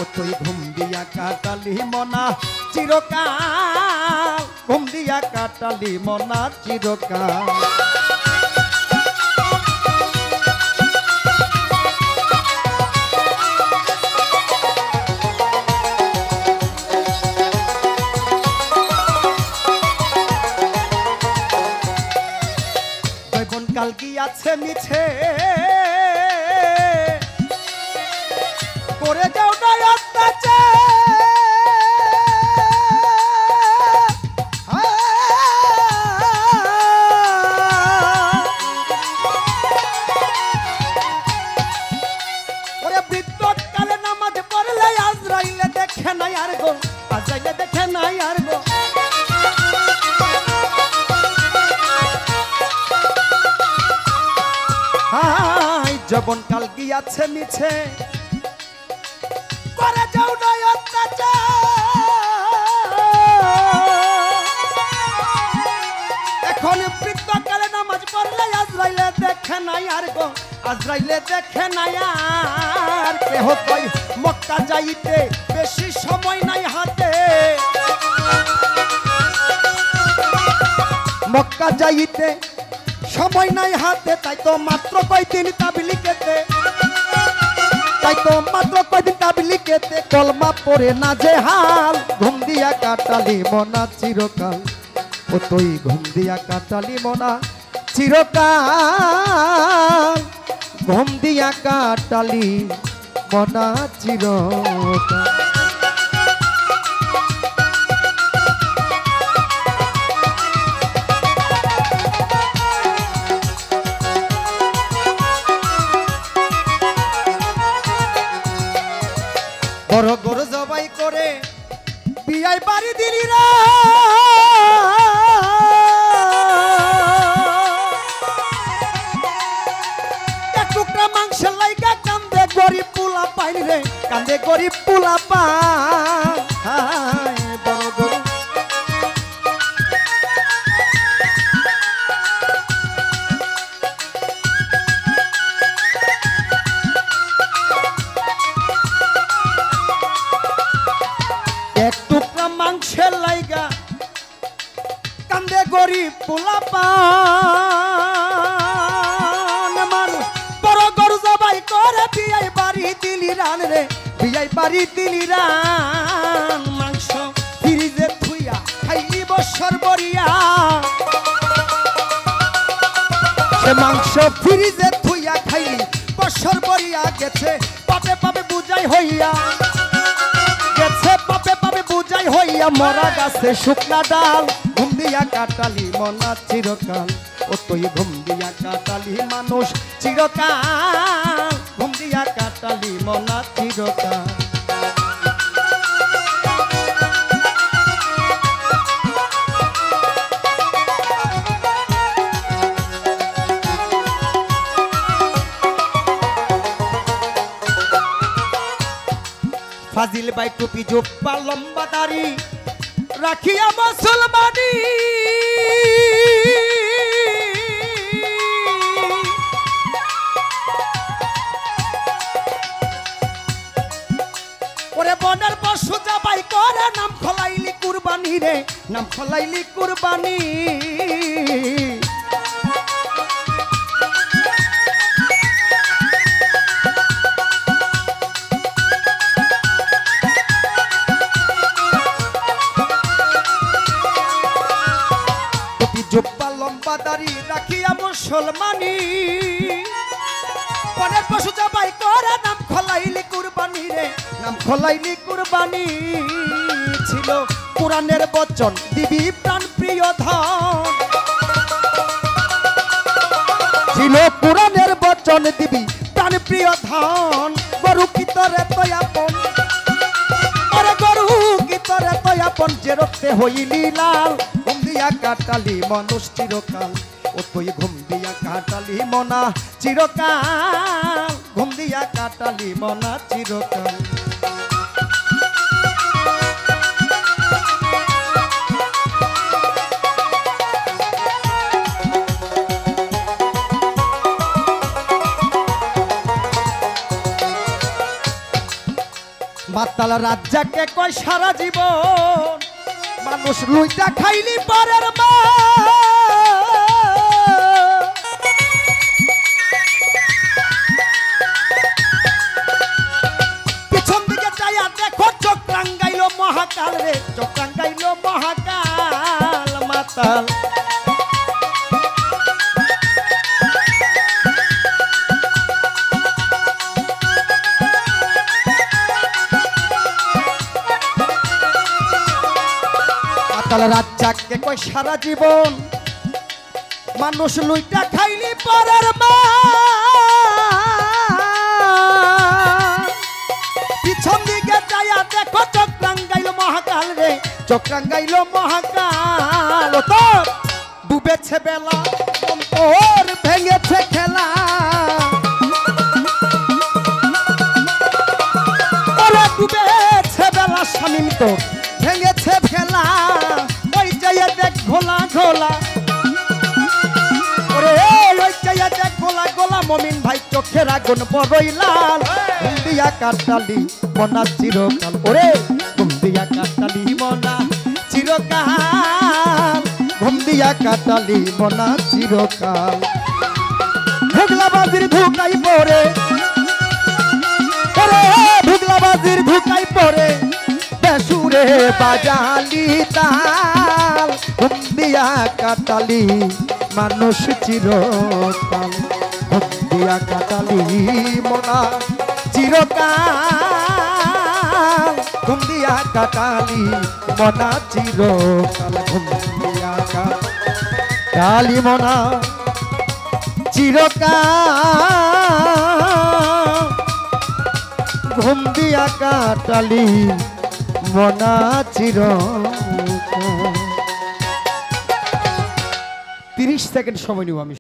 ও তুই ঘুম দিয়া কাটালি মনা চিরকাল, ঘুম দিয়া কাটালি মনা চিরকাল। কাল গিয়াছে মিছে করে যাও না অত্যাচার, ওরে বিদ্যুৎ কালে নামাজ পড়লে আজরাইলে দেখে নাই আর গো, আজরাইলে দেখে নাই আর গো। যবন কাল গিয়াছে মিছে করে যাও না অত্যাচার, এখন বৃদ্ধকালে নামাজ পড়লে আজরাইলে দেখে নাই আর গো, আজরাইলে দেখে নাই আর। কেহ কই মক্কা যাইতে বেশি সময় নাই হাতে, মক্কা যাইতে সময় নাই হাতে, তাই তো মাত্র কয়দিন তাবলীগেতে, তাই তো মাত্র কয়দিন তাবলীগেতে কলমা পড়ে না যে হাল। ঘুম দিয়া কাটালি মনা চিরকাল, ও তুই ঘুম দিয়া কাটালি মনা চিরকাল, ঘুম দিয়া কাটালি মনা চিরকাল। বড় গরু জবাই করে বিয়াই বাড়ি দিলিরা, এক টুকরা মাংসের লাইগা কান্দে গরিব পোলা পাইন রে, কান্দে গরিব পোলা পাই। বড় গরু এক টুকরা মাংসের লাইগা কান্দে গরিব পোলা পান। মানুষ বড় গরু জবাই করে বিয়াই বাড়ি দিলি রান রে, বিয়াই বাড়ি দিলি রান। মাংস ফ্রিজে থুইয়া খাইলি বছর বরিয়া, সে মাংস ফ্রিজে থুইয়া খাইলি বছর বরিয়া। গেছে পাবে পাবে বুঝাই হইয়া, গেছে পাবে পাবে বুঝাই হইয়া, মরা গাছে শুকনা ডাল। ঘুম দিয়া কাটালি মনা চিরকাল, ও তুই ঘুম দিয়া কাটালি মানুষ চিরকাল, ঘুম দিয়া কাটালি মনা চিরকাল। ফাজিল বাই টুপি জোপ্পা লম্বা দাড়ি রাখিয়া মুসলমানি, ওরে বনের পশু জবাই করে নাম খলাইলি কুরবানি রে, নাম খলাইলি কুরবানি। জোপ্পা লম্বা দাড়ি রাখিয়া মুসলমানি, বনের পশু জবাই করে নাম খলাইলি কুরবানি রে, নাম খলাইলি কুরবানি। ছিল কোরআনের বচন দিবি প্রাণ প্রিয় ধন, ছিল কোরআনের বচন দিবি প্রাণ প্রিয় ধন। গরু কি তোরে তোই আপন, ওরে গরু কি তোরে তোই আপন, যে রক্তে হইলি লাল। ঘুম দিয়া কাটালি মানুষ চিরকাল, ও তুই ঘুম দিয়া কাটালি মনা চিরকাল, ঘুম দিয়া কাটালি মনা চিরকাল। মাতাল রাজ্জাকে কয় সারা জীবন মানুষ লুইটা খাইলি পরের মা পিছন দিকে চাইয়া দেখো চোখ রাঙ্গাইলো মহাকাল রে চোখ রাঙ্গাইলো মহাকাল মাতাল মাতাল রাজ্জাকে কয় সারা জীবন মানুষ লুইটা খাইলি পরের মা পিছন দিকে যাইয়া দেখো চোখ রাঙ্গাইলো মহাকাল রে চোখ রাঙ্গাইলো মহাকাল তো ডুবেছে বেলা ওর ভেঙেছে খেলা ওরে ডুবেছে বেলা শামিম তো ভেঙেছে খেলা ওই যাইয়া দেখ ঘোলা ঘোলা ওরে ওই যাইয়া দেখ গোলা গোলা মমিন ভাই চোখের আগুন বড়ই লাল ঘুম দিয়া কাটালি মনা চিরকাল ওরে ঘুম দিয়া কাটালি মনা চিরকাল ঘুম দিয়া কাটালি মনা চিরকাল ভুগলা বাজির ধুকাই পড়ে ওরে ভুগলা বাজির ধুকাই পড়ে বেসুরে বাজালি তাল ঘুম দিয়া কাটালি মানুষ চিরকাল ঘুম দিয়া কাটালি মনা চিরকাল ঘুম দিয়া কাটালি মনা চিরকাল ঘুম দিয়া কাটালি মনা চিরকাল ঘুম দিয়া কাটালি মনা চিরকাল 30 সেকেন্ড সময় নিব আমি।